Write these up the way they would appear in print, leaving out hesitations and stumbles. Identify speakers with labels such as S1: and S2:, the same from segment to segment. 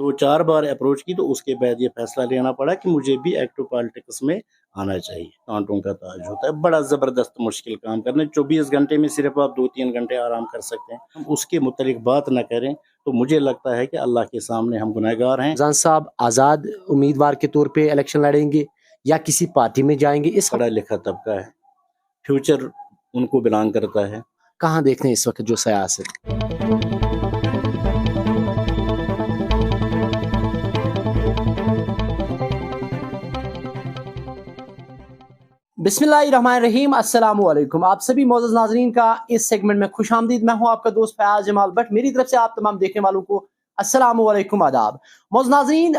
S1: दो चार बार अप्रोच की तो उसके बाद ये फैसला लेना पड़ा कि मुझे भी एक्टिव पॉलिटिक्स में आना चाहिए। कांटों का ताज होता है, बड़ा ज़बरदस्त मुश्किल काम करना। 24 घंटे में सिर्फ आप 2-3 घंटे आराम कर सकते हैं, हम उसके मुतालिक बात न करें तो मुझे लगता है कि अल्लाह के सामने हम गुनहगार हैं।
S2: रमजान साहब आज़ाद उम्मीदवार के तौर पे इलेक्शन लड़ेंगे या किसी पार्टी में जाएंगे? इस
S1: पढ़ा लिखा तबका है, फ्यूचर उनको बिलोंग करता है।
S2: कहाँ देखते हैं इस वक्त जो सियासत? बिस्मिल्लाहिर्रहमानिर्रहीम, अस्सलामु अलैकुम। आप सभी मौजूद नाजरीन का इस सेगमेंट में खुश आमदीद। मैं हूं आपका दोस्त फयाज जमाल भट्ट। मेरी तरफ से आप तमाम देखने वालों को अस्सलामु अलैकुम, आदाब। मौजूद नाजरीन,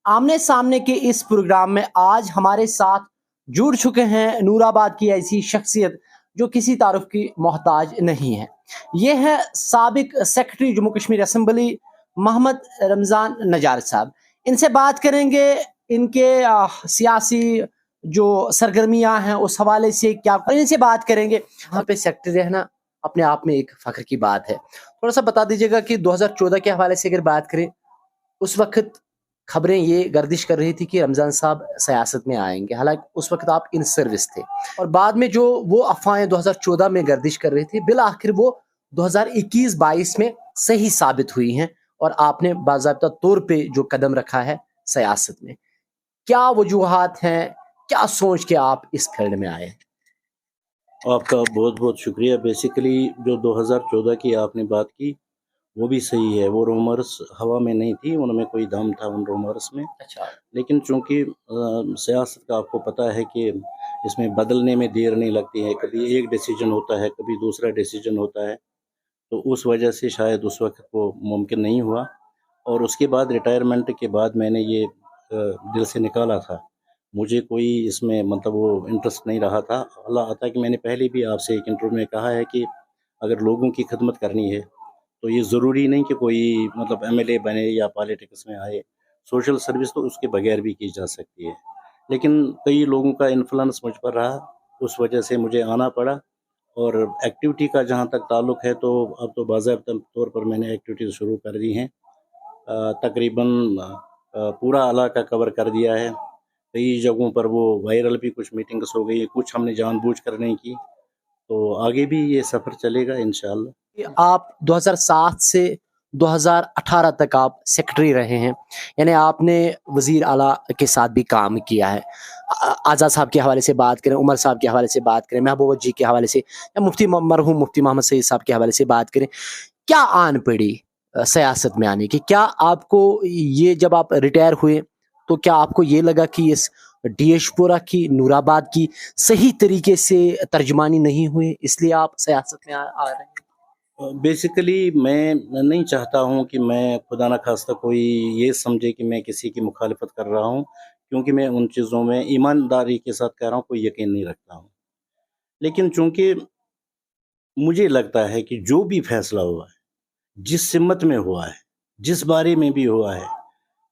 S2: आमने सामने के इस प्रोग्राम में आज हमारे साथ जुड़ चुके हैं नूराबाद की ऐसी शख्सियत जो किसी तारुफ की मोहताज नहीं है। ये है साबिक सेक्रेटरी जम्मू कश्मीर असेंबली मोहम्मद रमज़ान नजार साहब। इनसे बात करेंगे इनके सियासी जो सरगर्मियां हैं उस हवाले से, क्या इनसे बात करेंगे। यहाँ पे सेक्रेटरी रहना अपने आप में एक फख्र की बात है। थोड़ा सा बता दीजिएगा कि 2014 के हवाले से अगर बात करें, उस वक्त खबरें ये गर्दिश कर रही थी कि रमज़ान साहब सियासत में आएंगे, हालांकि उस वक्त आप इन सर्विस थे। और बाद में जो वो अफवाहें 2014 में गर्दिश कर रही थी, बिल आखिर वो 2021-22 में सही साबित हुई हैं और आपने बाज़ाब्ता तौर पे जो कदम रखा है सियासत में। क्या वजूहात हैं, क्या सोच के आप इस फील्ड में आए?
S1: आपका बहुत बहुत शुक्रिया। बेसिकली जो 2014 की आपने बात की वो भी सही है, वो रूमर्स हवा में नहीं थी, उनमें कोई दम था उन रूमर्स में।
S2: अच्छा।
S1: लेकिन चूंकि सियासत का आपको पता है कि इसमें बदलने में देर नहीं लगती है, कभी एक डिसीजन होता है कभी दूसरा डिसीजन होता है, तो उस वजह से शायद उस वक्त वो मुमकिन नहीं हुआ। और उसके बाद रिटायरमेंट के बाद मैंने ये दिल से निकाला था, मुझे कोई इसमें मतलब वो इंटरेस्ट नहीं रहा था। अल्लाह आता कि मैंने पहले भी आपसे एक इंटरव्यू में कहा है कि अगर लोगों की खिदमत करनी है तो ये ज़रूरी नहीं कि कोई मतलब एमएलए बने या पॉलिटिक्स में आए, सोशल सर्विस तो उसके बगैर भी की जा सकती है। लेकिन कई लोगों का इन्फ्लुएंस मुझ पर रहा, उस वजह से मुझे आना पड़ा। और एक्टिविटी का जहाँ तक ताल्लुक़ है तो अब तो बाज़ाब्ता तौर पर मैंने एक्टिविटीज़ शुरू कर दी हैं। तकरीबन पूरा इलाका कवर कर दिया है। कई जगहों पर वो वायरल भी कुछ मीटिंग्स हो गई, कुछ हमने जानबूझ कर नहीं की, तो आगे भी ये सफ़र चलेगा इंशाअल्लाह।
S2: आप 2007 से 2018 तक आप सेक्रेटरी रहे हैं, यानी आपने वज़ीर आला के साथ भी काम किया है। आज़ाद साहब के हवाले से बात करें, उमर साहब के हवाले से बात करें, महबूबा जी के हवाले से, या मरहूम मुफ्ती मोहम्मद सईद साहब के हवाले से बात करें, क्या आन पड़ी सियासत में आने की? क्या आपको ये जब आप रिटायर हुए तो क्या आपको ये लगा कि इस डियास्पोरा की, नूराबाद की सही तरीके से तर्जुमानी नहीं हुई, इसलिए आप सियासत में आ रहे हैं?
S1: बेसिकली मैं नहीं चाहता हूँ कि मैं खुदा न खास्ता कोई ये समझे कि मैं किसी की मुखालिफत कर रहा हूँ, क्योंकि मैं उन चीज़ों में ईमानदारी के साथ कह रहा हूँ, कोई यकीन नहीं रखता हूँ। लेकिन चूँकि मुझे लगता है कि जो भी फैसला हुआ है, जिस सिमत में हुआ है, जिस बारे में भी हुआ है,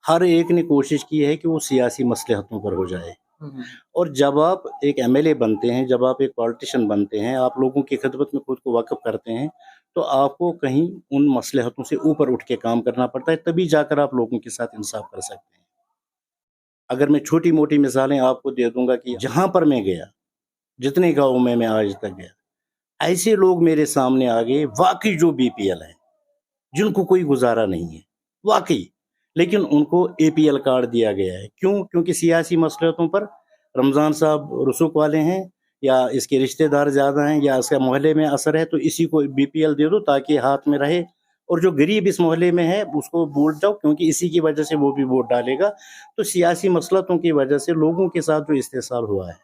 S1: हर एक ने कोशिश की है कि वो सियासी मसलहतों पर हो जाए। और जब आप एक एमएलए बनते हैं, जब आप एक पॉलिटिशियन बनते हैं, आप लोगों की खिदमत में खुद को वाक़िफ़ करते हैं, तो आपको कहीं उन मसलहतों से ऊपर उठ के काम करना पड़ता है, तभी जाकर आप लोगों के साथ इंसाफ कर सकते हैं। अगर मैं छोटी-मोटी मिसालें आपको दे दूँगा कि जहाँ पर मैं गया, जितने गाँव में मैं आज तक गया, ऐसे लोग मेरे सामने आ गए वाक़ई जो बीपीएल हैं, जिनको कोई गुज़ारा नहीं है, वाक़ई, लेकिन उनको एपीएल कार्ड दिया गया है। क्यों? क्योंकि सियासी मसलहतों पर रमज़ान साहब रसूख वाले हैं, या इसके रिश्तेदार ज़्यादा हैं, या इसका मोहल्ले में असर है, तो इसी को बीपीएल दे दो ताकि हाथ में रहे, और जो गरीब इस मोहल्ले में है उसको वोट जाओ, क्योंकि इसी की वजह से वो भी वोट डालेगा। तो सियासी मसलहतों की वजह से लोगों के साथ जो इस्तेसाल हुआ है,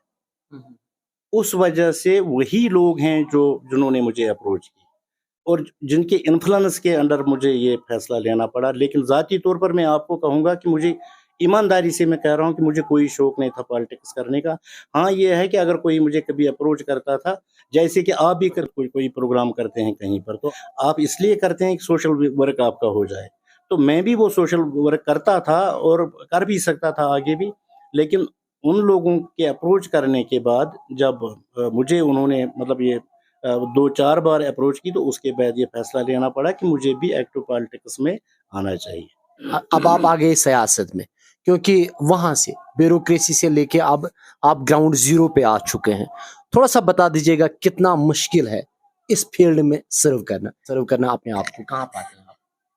S1: उस वजह से वही लोग हैं जिन्होंने मुझे अप्रोच की और जिनके इन्फ्लुएंस के अंडर मुझे ये फैसला लेना पड़ा। लेकिन ज़ाती तौर पर मैं आपको कहूँगा कि मुझे ईमानदारी से मैं कह रहा हूँ कि मुझे कोई शौक़ नहीं था पॉलिटिक्स करने का। हाँ, ये है कि अगर कोई मुझे कभी अप्रोच करता था, जैसे कि आप भी कोई प्रोग्राम करते हैं कहीं पर, तो आप इसलिए करते हैं कि सोशल वर्क आपका हो जाए। तो मैं भी वो सोशल वर्क करता था और कर भी सकता था आगे भी, लेकिन उन लोगों के अप्रोच करने के बाद जब मुझे उन्होंने मतलब ये 2-4 बार अप्रोच की, तो उसके बाद ये फैसला लेना पड़ा कि मुझे भी एक्टिव पॉलिटिक्स में आना चाहिए।
S2: अब आप आ गए सियासत में, क्योंकि वहां से ब्यूरोक्रेसी से लेके अब आप ग्राउंड जीरो पे आ चुके हैं। थोड़ा सा बता दीजिएगा कितना मुश्किल है इस फील्ड में सर्व करना अपने आप को, कहाँ पाते हैं आप?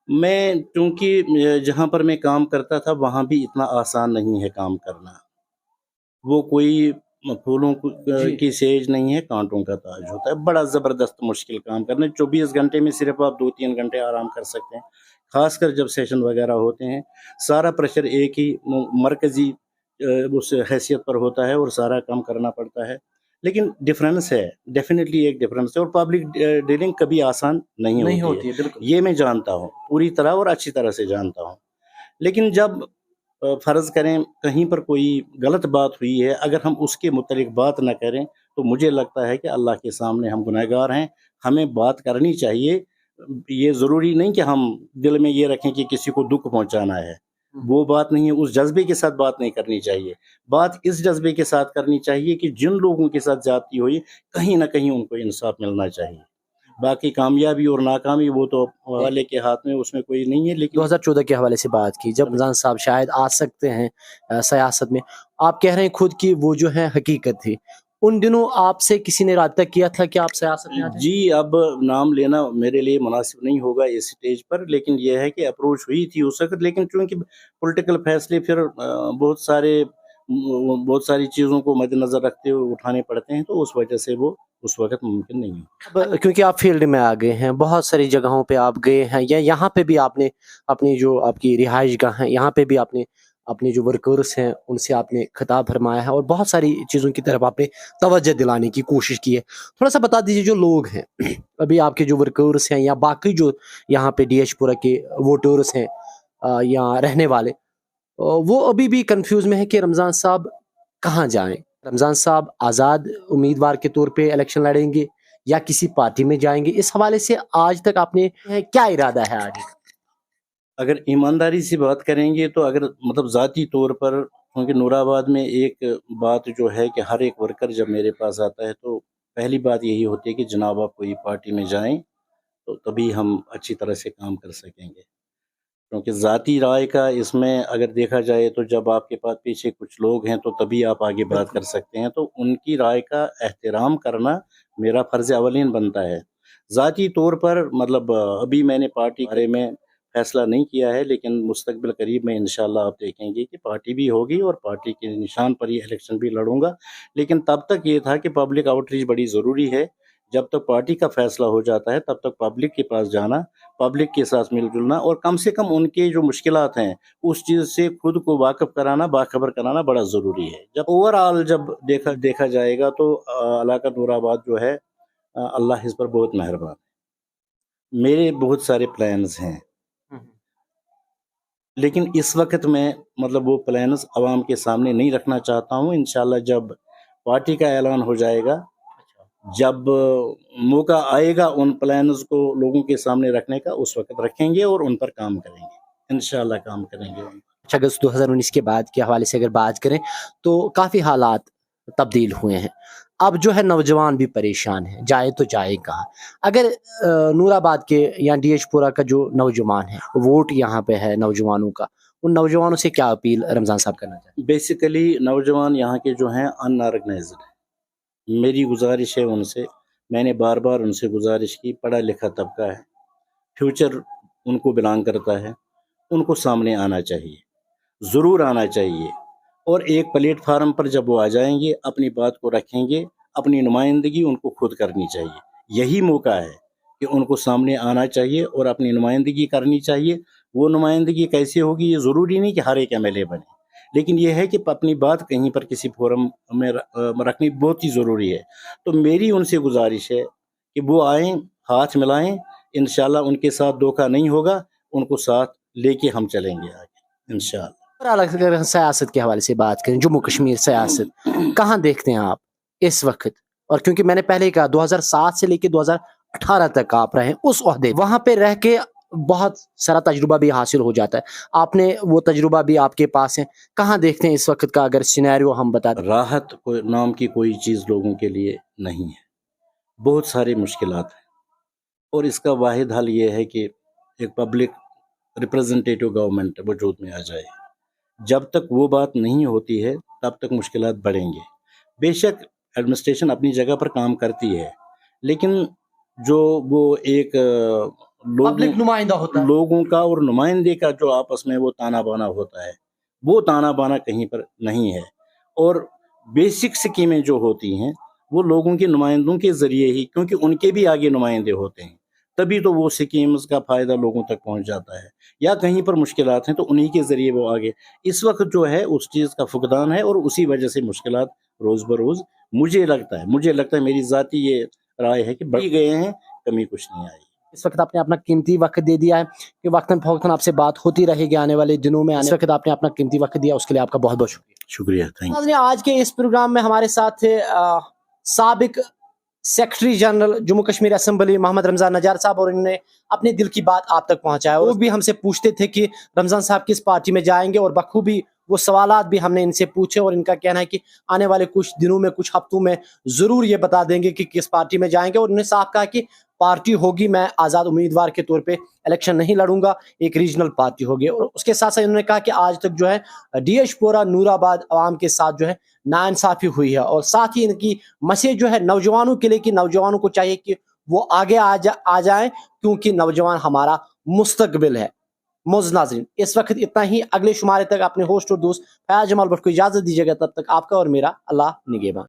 S1: मैं क्योंकि जहाँ पर मैं काम करता था वहाँ भी इतना आसान नहीं है काम करना। वो कोई फूलों
S2: जी।
S1: की सेज नहीं है, कांटों का ताज होता है। बड़ा ज़बरदस्त मुश्किल काम करना है। 24 घंटे में सिर्फ आप 2-3 घंटे आराम कर सकते हैं। ख़ासकर जब सेशन वगैरह होते हैं, सारा प्रेशर एक ही मरकज़ी उस हैसियत पर होता है और सारा काम करना पड़ता है। लेकिन डिफ़रेंस है, डेफ़िनिटली एक डिफ़रेंस है और पब्लिक डीलिंग कभी आसान नहीं
S2: नहीं
S1: होती है।
S2: होती है, बिल्कुल।
S1: ये मैं जानता हूँ, पूरी तरह और अच्छी तरह से जानता हूँ। लेकिन जब फ़र्ज़ करें कहीं पर कोई गलत बात हुई है, अगर हम उसके मुतल्लिक़ बात ना करें, तो मुझे लगता है कि अल्लाह के सामने हम गुनहगार हैं, हमें बात करनी चाहिए। ये ज़रूरी नहीं कि हम दिल में ये रखें कि किसी को दुःख पहुँचाना है, वो बात नहीं है, उस जज़्बे के साथ बात नहीं करनी चाहिए। बात इस जज़्बे के साथ करनी चाहिए कि जिन लोगों के साथ ज़्यादती हुई, कहीं न कहीं उनको इंसाफ़ मिलना चाहिए। बाकी कामयाबी और नाकामी वो तो वाले के हाथ में, उसमें कोई नहीं है, लेकिन
S2: 2014 के हवाले से बात की, जब रमज़ान साहब शायद आ सकते हैं सियासत में। आप कह रहे हैं खुद की वो जो है हकीकत थी। उन दिनों आपसे किसी ने राब्ता किया था कि आप सियासत में आ जाएँ?
S1: जी, अब नाम लेना मेरे लिए मुनासिब नहीं होगा इस स्टेज पर, लेकिन ये है कि अप्रोच हुई थी उस वक़्त, लेकिन चूँकि पॉलिटिकल फ़ैसले फिर बहुत सारी चीज़ों को मद्देनज़र रखते हुए उठाने पड़ते हैं, तो उस वजह से वो उस वक़्त मुमकिन नहीं है।
S2: अब क्योंकि आप फील्ड में आ गए हैं, बहुत सारी जगहों पे आप गए हैं, या यहाँ पे भी आपने अपनी जो आपकी रिहाइशगाह है, यहाँ पे भी आपने अपने जो वर्कर्स हैं, उनसे आपने खिताब फरमाया है और बहुत सारी चीज़ों की तरफ आपने तवज्जो दिलाने की कोशिश की है। थोड़ा-सा बता दीजिए जो लोग हैं, अभी आपके जो वर्कर्स हैं या बाकी जो यहाँ पे डीएचपुरा के वोटर्स हैं या रहने वाले, वो अभी भी कन्फ्यूज़ में है कि रमज़ान साहब कहाँ जाएँ? रमज़ान साहब आज़ाद उम्मीदवार के तौर पे इलेक्शन लड़ेंगे या किसी पार्टी में जाएँगे? इस हवाले से आज तक आपने क्या इरादा है आगे का?
S1: अगर ईमानदारी से बात करेंगे तो अगर मतलब ज़ाती तौर पर, क्योंकि नूराबाद में एक बात जो है कि हर एक वर्कर जब मेरे पास आता है तो पहली बात यही होती है कि जनाब आप कोई पार्टी में जाएँ, तो तभी हम अच्छी तरह से काम कर सकेंगे। क्योंकि ज़ाती राय का इसमें अगर देखा जाए तो जब आपके पास पीछे कुछ लोग हैं तो तभी आप आगे बात कर सकते हैं, तो उनकी राय का एहतराम करना मेरा फ़र्ज़ अवलीन बनता है। ज़ाती तौर पर मतलब अभी मैंने पार्टी के बारे में फ़ैसला नहीं किया है, लेकिन मुस्तक़बिल करीब में इंशाअल्लाह आप देखेंगे कि पार्टी भी होगी और पार्टी के निशान पर ही इलेक्शन भी लड़ूँगा। लेकिन तब तक ये था कि पब्लिक आउटरीच बड़ी ज़रूरी है। जब तक पार्टी का फ़ैसला हो जाता है तब तक पब्लिक के पास जाना, पब्लिक के साथ मिल-जुलना और कम से कम उनके जो मुश्किलात हैं, उस चीज़ से खुद को वाकिफ़ कराना, बाख़बर कराना बड़ा ज़रूरी है। जब ओवरऑल जब देखा देखा जाएगा तो इलाका नूराबाद जो है, अल्लाह इस पर बहुत मेहरबान है। मेरे बहुत सारे प्लान्स हैं, लेकिन इस वक़्त मैं मतलब वो प्लान्स अवाम के सामने नहीं रखना चाहता हूँ। इंशाअल्लाह जब पार्टी का ऐलान हो जाएगा, जब मौका आएगा उन प्लान्स को लोगों के सामने रखने का, उस वक़्त रखेंगे और उन पर काम करेंगे। इंशाअल्लाह काम करेंगे उन पर।
S2: अगस्त 2019 के बाद के हवाले से अगर बात करें तो काफ़ी हालात तब्दील हुए हैं। अब जो है नौजवान भी परेशान हैं, जाए तो जाए कहाँ? अगर नूराबाद के या डीएचपुरा का जो नौजवान है, वोट यहाँ पे है नौजवानों का, उन नौजवानों से क्या अपील रमज़ान साहब करना चाहें?
S1: बेसिकली नौजवान यहाँ के जो हैं अनऑर्गनाइज़्ड हैं। मेरी गुज़ारिश है उनसे, मैंने बार-बार उनसे गुज़ारिश की, पढ़ा-लिखा तबका है, फ्यूचर उनको बिलॉन्ग करता है, उनको सामने आना चाहिए, ज़रूर आना चाहिए और एक प्लेटफ़ार्म पर जब वो आ जाएँगे, अपनी बात को रखेंगे, अपनी नुमाइंदगी उनको खुद करनी चाहिए। यही मौका है कि उनको सामने आना चाहिए और अपनी नुमाइंदगी करनी चाहिए। वो नुमाइंदगी कैसे होगी, ये ज़रूरी नहीं कि हर एक एमएलए बने, लेकिन ये है कि अपनी बात कहीं पर किसी फ़ोरम में रखनी बहुत ही ज़रूरी है। तो मेरी उनसे गुज़ारिश है कि वो आएँ, हाथ मिलाएँ, इंशाअल्लाह उनके साथ धोखा नहीं होगा, उनको साथ लेके हम चलेंगे आगे, इंशाअल्लाह।
S2: और अलग से अगर सियासत के हवाले से बात करें, जम्मू कश्मीर सियासत, कहाँ देखते हैं आप इस वक़्त? और क्योंकि मैंने पहले ही कहा 2007 से लेके 2018 तक आप रहे उस ओहदे, वहाँ पे रह के बहुत सारा तजुर्बा भी हासिल हो जाता है। आपने वो तजुर्बा भी आपके पास है। कहाँ देखते हैं इस वक़्त का अगर सिनेरियो हम बता दें?
S1: राहत कोई नाम की कोई चीज़ लोगों के लिए नहीं है, बहुत सारी मुश्किलात हैं और इसका वाहिद हल ये है कि एक पब्लिक रिप्रेजेंटेटिव गवर्नमेंट वजूद में आ जाए। जब तक वो बात नहीं होती है तब तक मुश्किलात बढ़ेंगे। बेशक एडमिनिस्ट्रेशन अपनी जगह पर काम करती है, लेकिन जो वो एक
S2: पब्लिक नुमाइंदा होता है,
S1: लोगों का और नुमाइंदे का जो आपस में वो ताना बाना होता है, वो ताना बाना कहीं पर नहीं है। और बेसिक स्कीमें जो होती हैं वो लोगों के नुमाइंदों के ज़रिए ही, क्योंकि उनके भी आगे नुमाइंदे होते हैं, तभी तो वो स्कीम्स का फ़ायदा लोगों तक पहुंच जाता है। या कहीं पर मुश्किलात हैं तो उन्हीं के ज़रिए वो आगे, इस वक्त जो है उस चीज़ का फुकदान है और उसी वजह से मुश्किलात रोज़ बरोज़ मुझे लगता है मेरी ज़ाती ये राय है कि बढ़ गए हैं, कमी कुछ नहीं आई।
S2: इस वक्त आपने अपना कीमती वक्त दे दिया है कि वक्तन फवक्तन आपसे बात होती रहेगी आने वाले दिनों में। इस वक्त आपने अपना कीमती वक्त दिया, उसके लिए आपका बहुत बहुत
S1: शुक्रिया। Thank
S2: you. आज के इस प्रोग्राम में हमारे साथ थे साबिक secretary general Jammu Kashmir assembly Mohammad Ramzan Nazar sahab, और इन्होंने अपने दिल की बात आप तक पहुंचाया। वो भी हमसे पूछते थे कि रमजान साहब किस पार्टी में जाएंगे, और बखूबी वो सवालात भी हमने इनसे पूछे, और इनका कहना है कि आने वाले कुछ दिनों में, कुछ हफ्तों में ज़रूर ये बता देंगे कि किस पार्टी में जाएंगे। और उन्होंने साफ कहा कि पार्टी होगी, मैं आज़ाद उम्मीदवार के तौर पे इलेक्शन नहीं लड़ूंगा, एक रीजनल पार्टी होगी। और उसके साथ साथ उन्होंने कहा कि आज तक जो है डियशपोरा नूराबाद अवाम के साथ जो है नाइंसाफ़ी हुई है, और साथ ही इनकी मैसेज जो है नौजवानों के लिए कि नौजवानों को चाहिए कि वो आगे आ जाएं, क्योंकि नौजवान हमारा मुस्तकबिल है। मोअज़्ज़िज़ नाज़रीन, इस वक्त इतना ही। अगले शुमारे तक अपने होस्ट और दोस्त फयाज जमाल भट्ट को इजाज़त दीजिएगा। तब तक आपका और मेरा अल्लाह निगहबान।